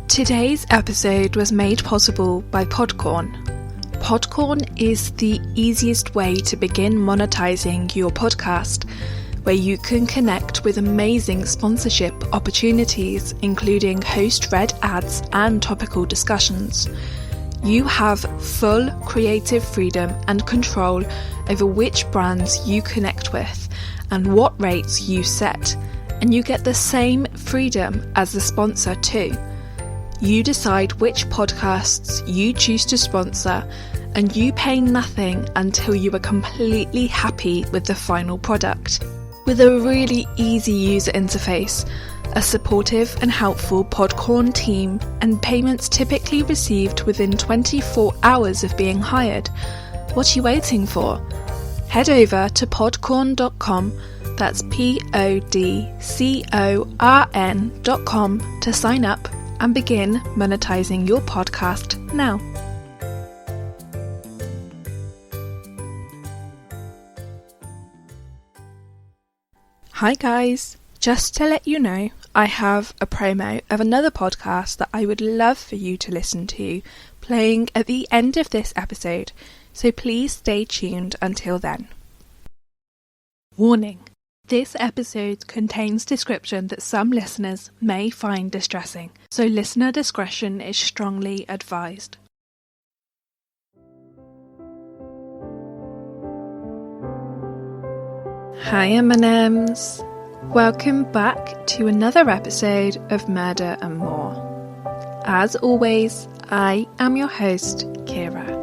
Today's episode was made possible by Podcorn. Podcorn is the easiest way to begin monetizing your podcast, where you can connect with amazing sponsorship opportunities, including host-read ads and topical discussions. You have full creative freedom and control over which brands you connect with and what rates you set, and you get the same freedom as the sponsor too. You decide which podcasts you choose to sponsor, and you pay nothing until you are completely happy with the final product. With a really easy user interface, a supportive and helpful Podcorn team, and payments typically received within 24 hours of being hired, what are you waiting for? Head over to podcorn.com, that's podcorn.com, to sign up and begin monetizing your podcast now. Hi guys, just to let you know, I have a promo of another podcast that I would love for you to listen to, playing at the end of this episode, so please stay tuned until then. Warning. This episode contains description that some listeners may find distressing, so listener discretion is strongly advised. Hi M&Ms, welcome back to another episode of Murder and More. As always, I am your host, Kira.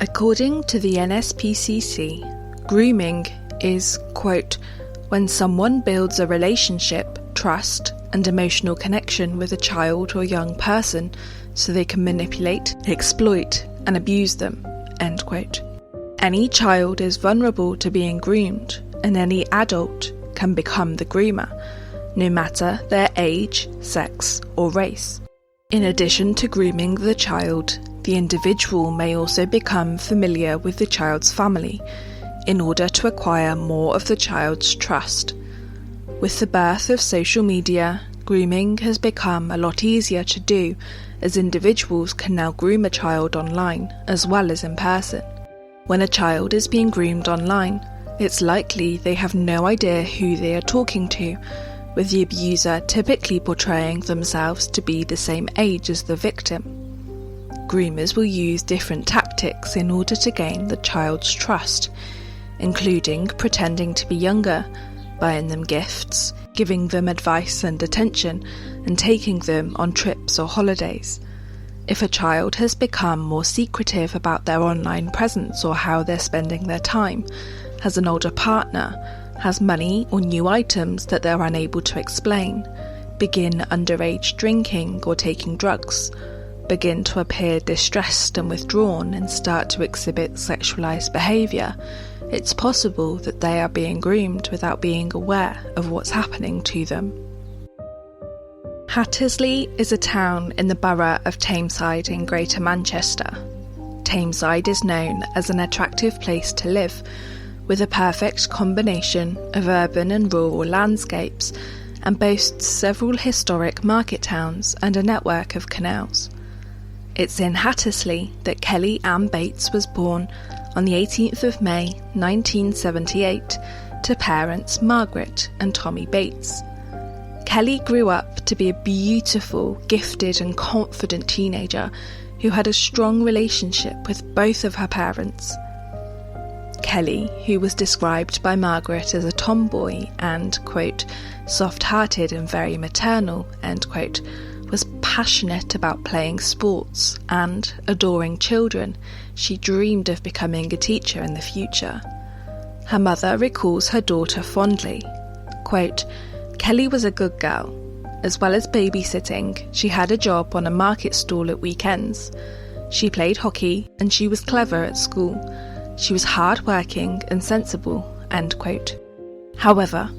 According to the NSPCC, grooming is, quote, when someone builds a relationship, trust, and emotional connection with a child or young person so they can manipulate, exploit, and abuse them, end quote. Any child is vulnerable to being groomed, and any adult can become the groomer, no matter their age, sex, or race. In addition to grooming the child, the individual may also become familiar with the child's family in order to acquire more of the child's trust. With the birth of social media, grooming has become a lot easier to do, as individuals can now groom a child online as well as in person. When a child is being groomed online, it's likely they have no idea who they are talking to, with the abuser typically portraying themselves to be the same age as the victim. Groomers will use different tactics in order to gain the child's trust, including pretending to be younger, buying them gifts, giving them advice and attention, and taking them on trips or holidays. If a child has become more secretive about their online presence or how they're spending their time, has an older partner, has money or new items that they're unable to explain, begin underage drinking or taking drugs, begin to appear distressed and withdrawn, and start to exhibit sexualized behavior, it's possible that they are being groomed without being aware of what's happening to them. Hattersley is a town in the borough of Tameside in Greater Manchester. Tameside is known as an attractive place to live, with a perfect combination of urban and rural landscapes, and boasts several historic market towns and a network of canals. It's in Hattersley that Kelly Ann Bates was born on the 18th of May 1978 to parents Margaret and Tommy Bates. Kelly grew up to be a beautiful, gifted and confident teenager who had a strong relationship with both of her parents. Kelly, who was described by Margaret as a tomboy and, quote, soft-hearted and very maternal, end quote, was passionate about playing sports and, adoring children, she dreamed of becoming a teacher in the future. Her mother recalls her daughter fondly. Quote, Kelly was a good girl. As well as babysitting, she had a job on a market stall at weekends. She played hockey and she was clever at school. She was hard-working and sensible, end quote. However,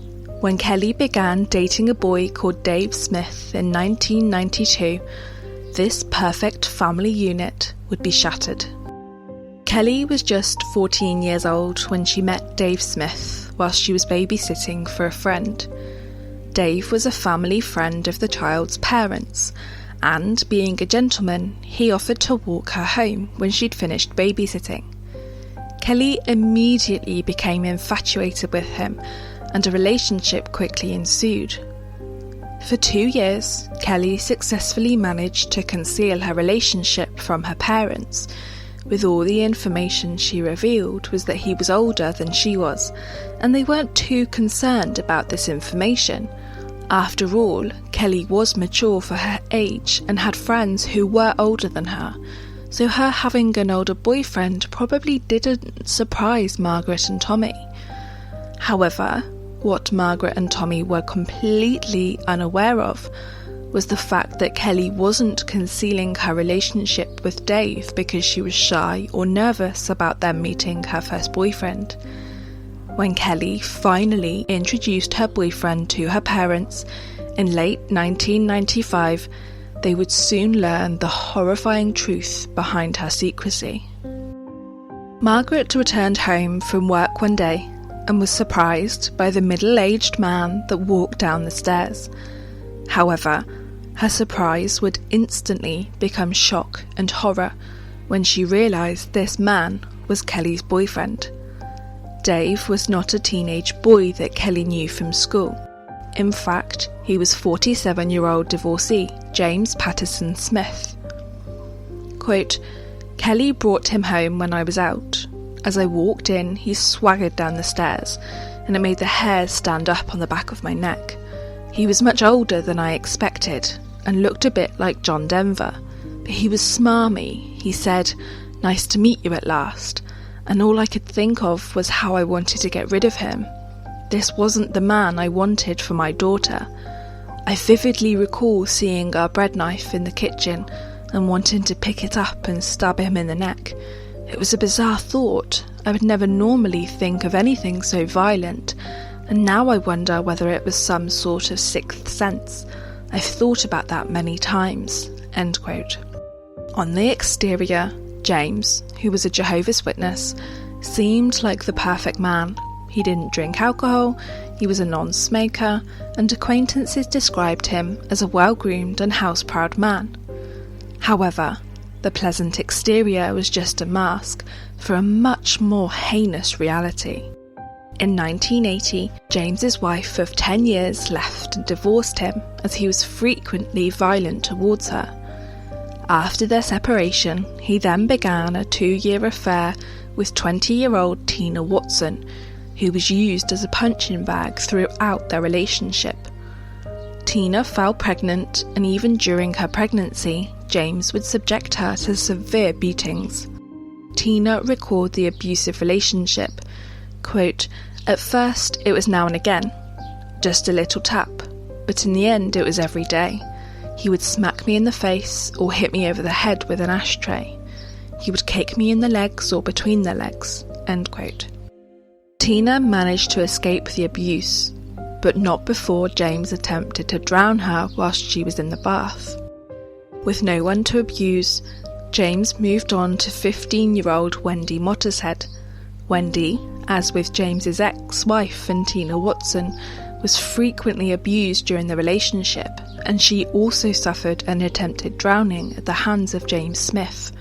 when Kelly began dating a boy called Dave Smith in 1992, this perfect family unit would be shattered. Kelly was just 14 years old when she met Dave Smith whilst she was babysitting for a friend. Dave was a family friend of the child's parents, and being a gentleman, he offered to walk her home when she'd finished babysitting. Kelly immediately became infatuated with him, and a relationship quickly ensued. For 2 years, Kelly successfully managed to conceal her relationship from her parents, with all the information she revealed was that he was older than she was, and they weren't too concerned about this information. After all, Kelly was mature for her age and had friends who were older than her, so her having an older boyfriend probably didn't surprise Margaret and Tommy. However, what Margaret and Tommy were completely unaware of was the fact that Kelly wasn't concealing her relationship with Dave because she was shy or nervous about them meeting her first boyfriend. When Kelly finally introduced her boyfriend to her parents in late 1995, they would soon learn the horrifying truth behind her secrecy. Margaret returned home from work one day and was surprised by the middle-aged man that walked down the stairs. However, her surprise would instantly become shock and horror when she realised this man was Kelly's boyfriend. Dave was not a teenage boy that Kelly knew from school. In fact, he was 47-year-old divorcee James Patterson Smith. Quote, Kelly brought him home when I was out. As I walked in, he swaggered down the stairs, and it made the hairs stand up on the back of my neck. He was much older than I expected, and looked a bit like John Denver, but he was smarmy. He said, "Nice to meet you at last," and all I could think of was how I wanted to get rid of him. This wasn't the man I wanted for my daughter. I vividly recall seeing our bread knife in the kitchen and wanting to pick it up and stab him in the neck. It was a bizarre thought. I would never normally think of anything so violent, and now I wonder whether it was some sort of sixth sense. I've thought about that many times." End quote. On the exterior, James, who was a Jehovah's Witness, seemed like the perfect man. He didn't drink alcohol, he was a non-smoker, and acquaintances described him as a well-groomed and house-proud man. However, the pleasant exterior was just a mask for a much more heinous reality. In 1980, James's wife of 10 years left and divorced him as he was frequently violent towards her. After their separation, he then began a 2-year affair with 20-year-old Tina Watson, who was used as a punching bag throughout their relationship. Tina fell pregnant, and even during her pregnancy, James would subject her to severe beatings. Tina recalled the abusive relationship. Quote, "At first it was now and again, just a little tap, but in the end it was every day. He would smack me in the face or hit me over the head with an ashtray. He would kick me in the legs or between the legs." End quote. Tina managed to escape the abuse, but not before James attempted to drown her whilst she was in the bath. With no one to abuse, James moved on to 15-year-old Wendy Mottershead. Wendy, as with James's ex-wife and Tina Watson, was frequently abused during the relationship, and she also suffered an attempted drowning at the hands of James Smith.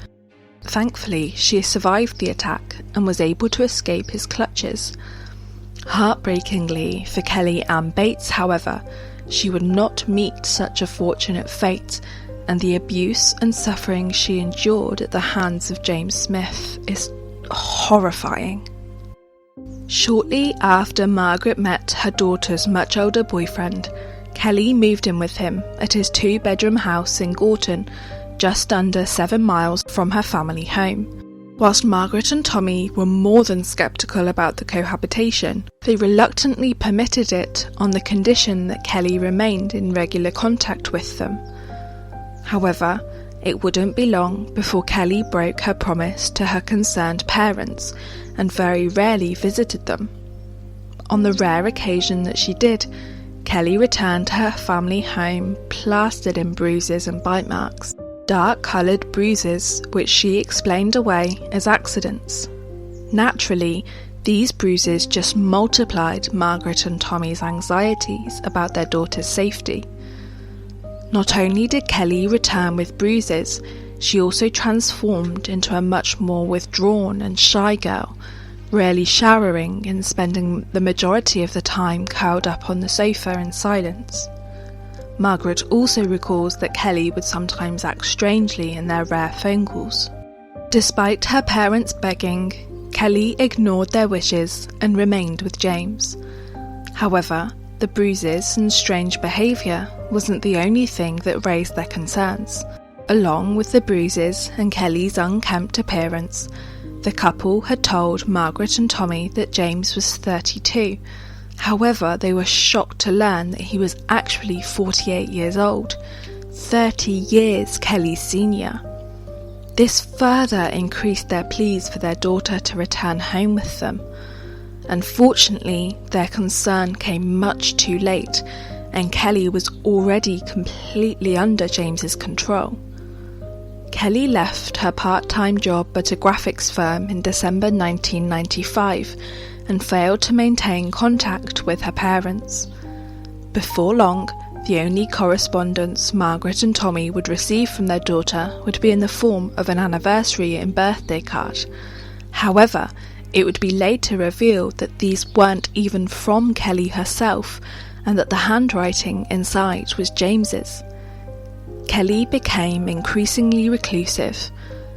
Thankfully, she survived the attack and was able to escape his clutches. Heartbreakingly for Kelly Ann Bates, however, she would not meet such a fortunate fate, and the abuse and suffering she endured at the hands of James Smith is horrifying. Shortly after Margaret met her daughter's much older boyfriend, Kelly moved in with him at his 2-bedroom house in Gorton, just under 7 miles from her family home. Whilst Margaret and Tommy were more than sceptical about the cohabitation, they reluctantly permitted it on the condition that Kelly remained in regular contact with them. However, it wouldn't be long before Kelly broke her promise to her concerned parents and very rarely visited them. On the rare occasion that she did, Kelly returned to her family home plastered in bruises and bite marks. dark-coloured bruises which she explained away as accidents. Naturally, these bruises just multiplied Margaret and Tommy's anxieties about their daughter's safety. Not only did Kelly return with bruises, she also transformed into a much more withdrawn and shy girl, rarely showering and spending the majority of the time curled up on the sofa in silence. Margaret also recalls that Kelly would sometimes act strangely in their rare phone calls. Despite her parents begging, Kelly ignored their wishes and remained with James. However, the bruises and strange behaviour wasn't the only thing that raised their concerns. Along with the bruises and Kelly's unkempt appearance, the couple had told Margaret and Tommy that James was 32. However, they were shocked to learn that he was actually 48 years old, 30 years Kelly's senior. This further increased their pleas for their daughter to return home with them. Unfortunately, their concern came much too late, and Kelly was already completely under James's control. Kelly left her part-time job at a graphics firm in December 1995 and failed to maintain contact with her parents. Before long, the only correspondence Margaret and Tommy would receive from their daughter would be in the form of an anniversary and birthday card. However, it would be later revealed that these weren't even from Kelly herself, and that the handwriting inside was James's. Kelly became increasingly reclusive,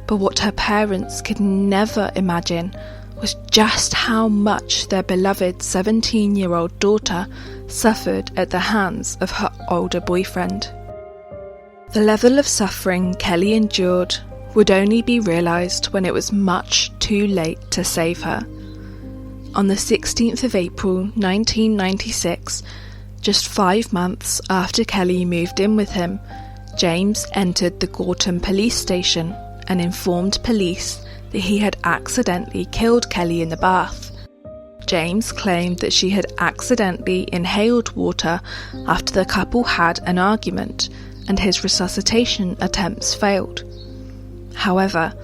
but what her parents could never imagine was just how much their beloved 17-year-old daughter suffered at the hands of her older boyfriend. The level of suffering Kelly endured would only be realised when it was much too late to save her. On the 16th of April 1996, just 5 months after Kelly moved in with him, James entered the Gorton police station and informed police that he had accidentally killed Kelly in the bath. James claimed that she had accidentally inhaled water after the couple had an argument, and his resuscitation attempts failed. However,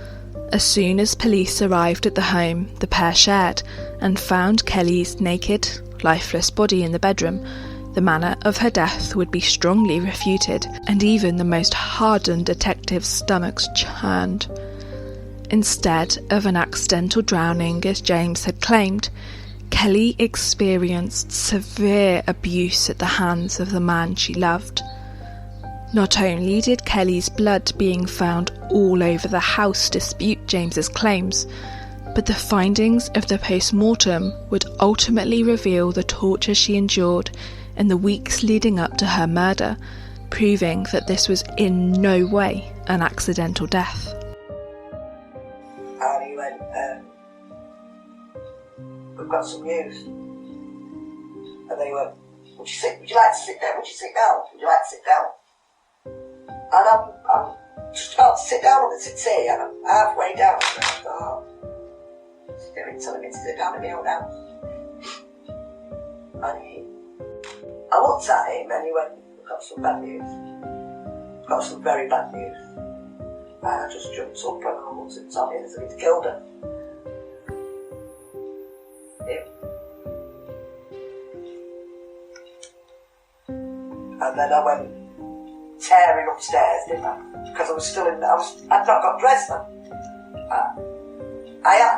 as soon as police arrived at the home the pair shared and found Kelly's naked, lifeless body in the bedroom, the manner of her death would be strongly refuted, and even the most hardened detectives' stomachs churned. Instead of an accidental drowning, as James had claimed, Kelly experienced severe abuse at the hands of the man she loved. Not only did Kelly's blood being found all over the house dispute James's claims, but the findings of the post-mortem would ultimately reveal the torture she endured in the weeks leading up to her murder, proving that this was in no way an accidental death. And he went, we've got some news. And they went, would you like to sit down? Would you sit down? Would you like to sit down? And I'm just about to sit down on the settee, and I'm halfway down, and I thought, Spirit telling me to sit down in my own house. And I looked at him and he went, we've got some bad news. We've got some very bad news. And I just jumped up and I looked at Tommy and I said, he's killed her. And then I went tearing upstairs, didn't I? Because I was still I'd not got dressed then.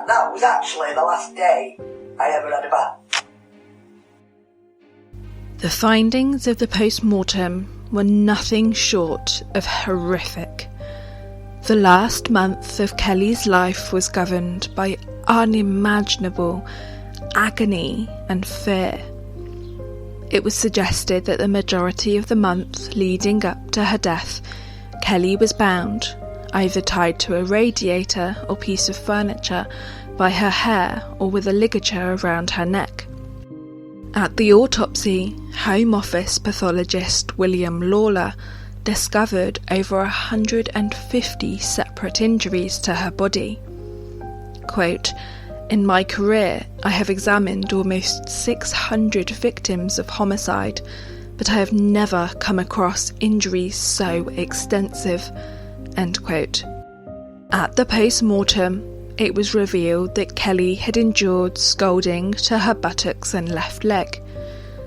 That was actually the last day I ever had a bath. The findings of the post-mortem were nothing short of horrific. The last month of Kelly's life was governed by unimaginable agony and fear. It was suggested that the majority of the month leading up to her death, Kelly was bound, either tied to a radiator or piece of furniture, by her hair or with a ligature around her neck. At the autopsy, Home Office pathologist William Lawler discovered over 150 separate injuries to her body. Quote, "In my career, I have examined almost 600 victims of homicide, but I have never come across injuries so extensive. End quote. At the post-mortem, it was revealed that Kelly had endured scalding to her buttocks and left leg.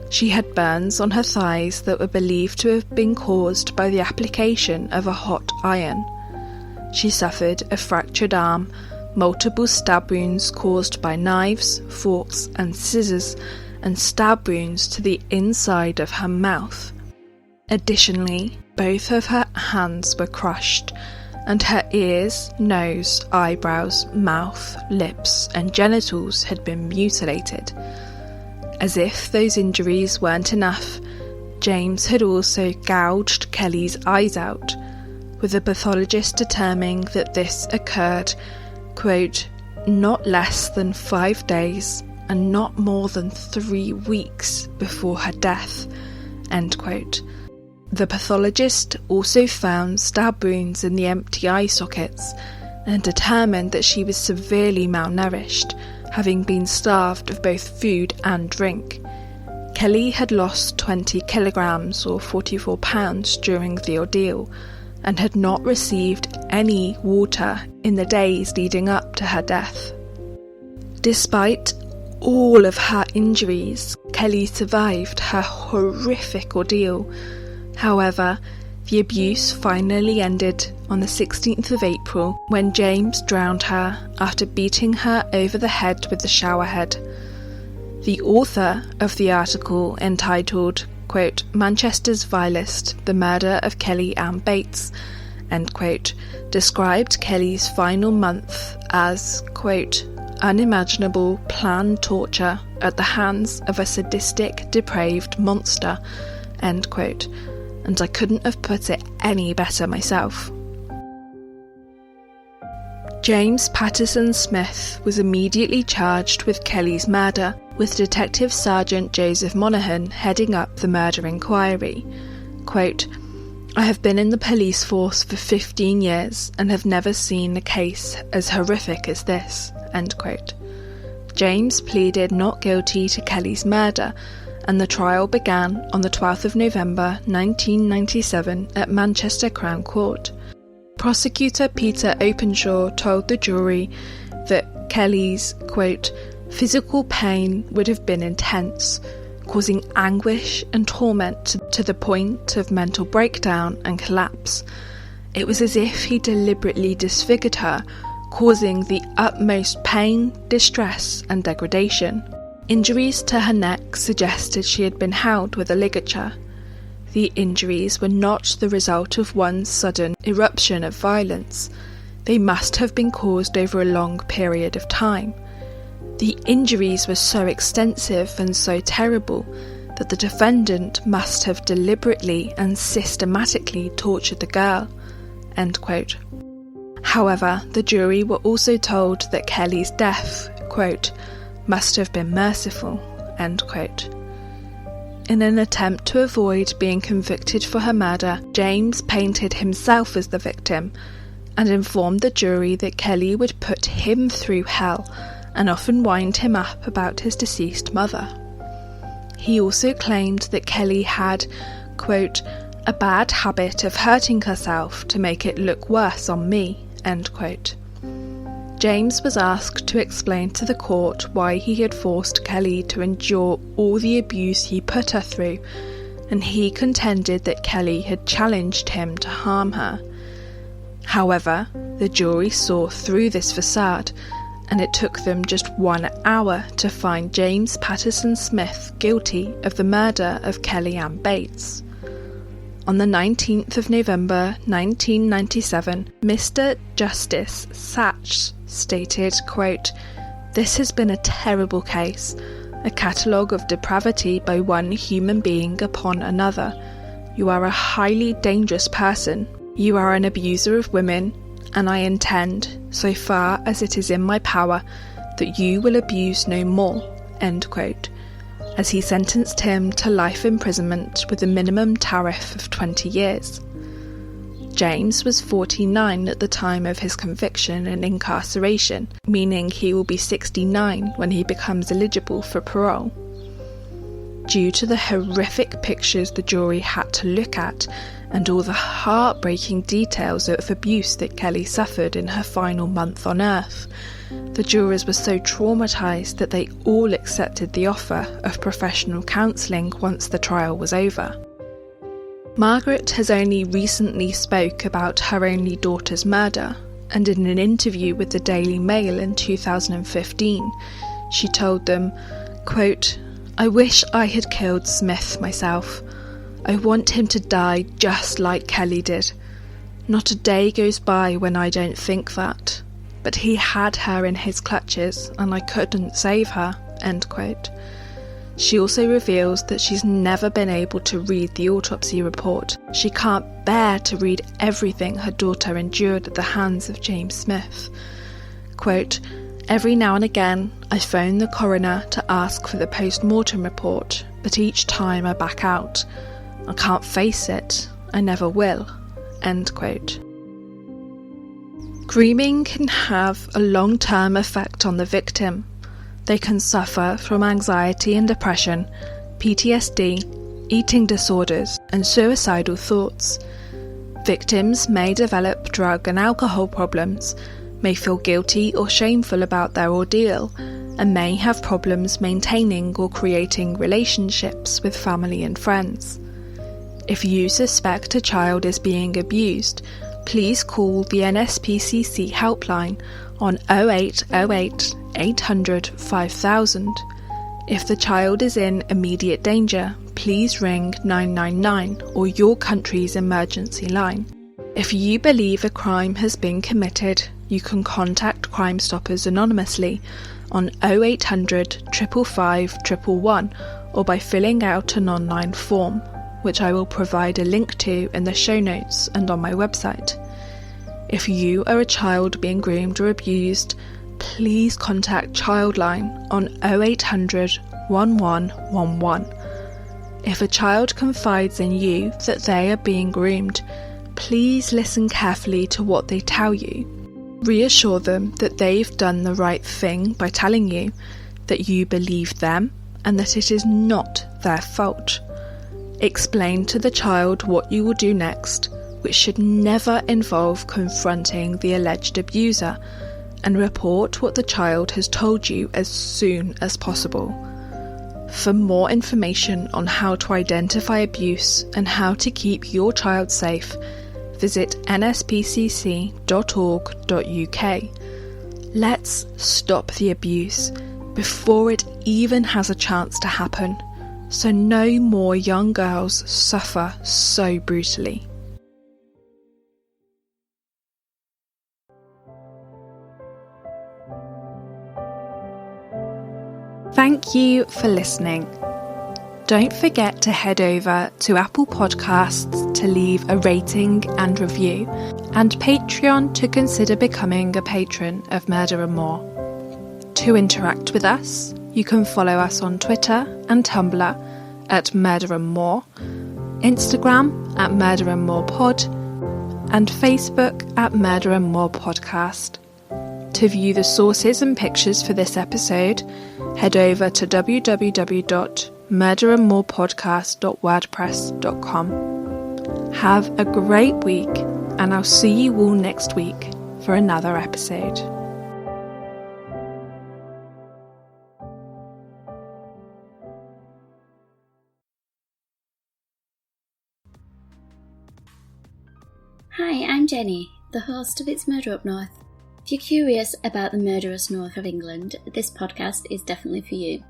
She had burns on her thighs that were believed to have been caused by the application of a hot iron. She suffered a fractured arm, multiple stab wounds caused by knives, forks and scissors, and stab wounds to the inside of her mouth. Additionally, both of her hands were crushed, and her ears, nose, eyebrows, mouth, lips and genitals had been mutilated. As if those injuries weren't enough, James had also gouged Kelly's eyes out, with the pathologist determining that this occurred, quote, not less than 5 days and not more than 3 weeks before her death, end quote. The pathologist also found stab wounds in the empty eye sockets and determined that she was severely malnourished, having been starved of both food and drink. Kelly had lost 20 kilograms or 44 pounds during the ordeal and had not received any water in the days leading up to her death. Despite all of her injuries, Kelly survived her horrific ordeal. However, the abuse finally ended on the 16th of April when James drowned her after beating her over the head with the shower head. The author of the article entitled, quote, Manchester's Vilest, the Murder of Kelly Ann Bates, end quote, described Kelly's final month as, quote, unimaginable planned torture at the hands of a sadistic, depraved monster, end quote, and I couldn't have put it any better myself. James Patterson Smith was immediately charged with Kelly's murder, with Detective Sergeant Joseph Monaghan heading up the murder inquiry. Quote, I have been in the police force for 15 years and have never seen a case as horrific as this, end quote. James pleaded not guilty to Kelly's murder, and the trial began on the 12th of November 1997 at Manchester Crown Court. Prosecutor Peter Openshaw told the jury that Kelly's, quote, physical pain would have been intense, causing anguish and torment to the point of mental breakdown and collapse. It was as if he deliberately disfigured her, causing the utmost pain, distress and degradation. Injuries to her neck suggested she had been held with a ligature. The injuries were not the result of one sudden eruption of violence. They must have been caused over a long period of time. The injuries were so extensive and so terrible that the defendant must have deliberately and systematically tortured the girl, end quote. However, the jury were also told that Kelly's death, quote, must have been merciful, end quote. In an attempt to avoid being convicted for her murder, James painted himself as the victim and informed the jury that Kelly would put him through hell and often wind him up about his deceased mother. He also claimed that Kelly had, quote, a bad habit of hurting herself to make it look worse on me, end quote. James was asked to explain to the court why he had forced Kelly to endure all the abuse he put her through, and he contended that Kelly had challenged him to harm her. However, the jury saw through this facade, and it took them just 1 hour to find James Patterson Smith guilty of the murder of Kelly Ann Bates. On the 19th of November 1997, Mr. Justice Sachs stated, quote, this has been a terrible case, a catalogue of depravity by one human being upon another. You are a highly dangerous person. You are an abuser of women, and I intend, so far as it is in my power, that you will abuse no more, end quote, as he sentenced him to life imprisonment with a minimum tariff of 20 years. James was 49 at the time of his conviction and incarceration, meaning he will be 69 when he becomes eligible for parole. due to the horrific pictures the jury had to look at and all the heartbreaking details of abuse that Kelly suffered in her final month on Earth. The jurors were so traumatised that they all accepted the offer of professional counselling once the trial was over. Margaret has only recently spoke about her only daughter's murder, and in an interview with the Daily Mail in 2015, she told them, quote, "I wish I had killed Smith myself. I want him to die just like Kelly did. Not a day goes by when I don't think that. But he had her in his clutches and I couldn't save her," end quote. She also reveals that she's never been able to read the autopsy report. She can't bear to read everything her daughter endured at the hands of James Smith. Quote, "Every now and again, I phone the coroner to ask for the post-mortem report, but each time I back out. I can't face it. I never will," end quote. Grooming can have a long-term effect on the victim. They can suffer from anxiety and depression, PTSD, eating disorders, and suicidal thoughts. Victims may develop drug and alcohol problems, may feel guilty or shameful about their ordeal, and may have problems maintaining or creating relationships with family and friends. If you suspect a child is being abused, please call the NSPCC helpline on 0808 800 5000. If the child is in immediate danger, please ring 999 or your country's emergency line. If you believe a crime has been committed, you can contact Crime Stoppers anonymously on 0800 555 111 or by filling out an online form, which I will provide a link to in the show notes and on my website. If you are a child being groomed or abused, please contact Childline on 0800 1111. If a child confides in you that they are being groomed, please listen carefully to what they tell you. Reassure them that they've done the right thing by telling you, that you believe them and that it is not their fault. Explain to the child what you will do next, which should never involve confronting the alleged abuser, and report what the child has told you as soon as possible. For more information on how to identify abuse and how to keep your child safe, visit nspcc.org.uk. Let's stop the abuse before it even has a chance to happen, so no more young girls suffer so brutally. Thank you for listening. Don't forget to head over to Apple Podcasts to leave a rating and review, and Patreon to consider becoming a patron of Murder and More. To interact with us, you can follow us on Twitter and Tumblr at Murder and More, Instagram at Murder and More Pod, and Facebook at Murder and More Podcast. To view the sources and pictures for this episode, head over to www.murderandmorepodcast.wordpress.com. Have a great week, and I'll see you all next week for another episode. Hi, I'm Jenny, the host of It's Murder Up North. If you're curious about the murderous north of England, this podcast is definitely for you.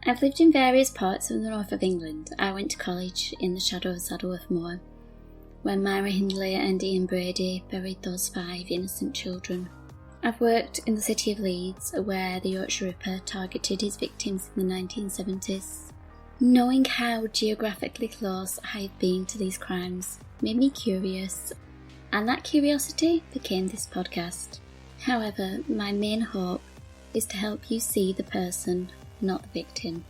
I've lived in various parts of the north of England. I went to college in the shadow of Saddleworth Moor, where Myra Hindley and Ian Brady buried those 5 innocent children. I've worked in the city of Leeds, where the Yorkshire Ripper targeted his victims in the 1970s. Knowing how geographically close I have been to these crimes made me curious, and that curiosity became this podcast. However, my main hope is to help you see the person, not the victim.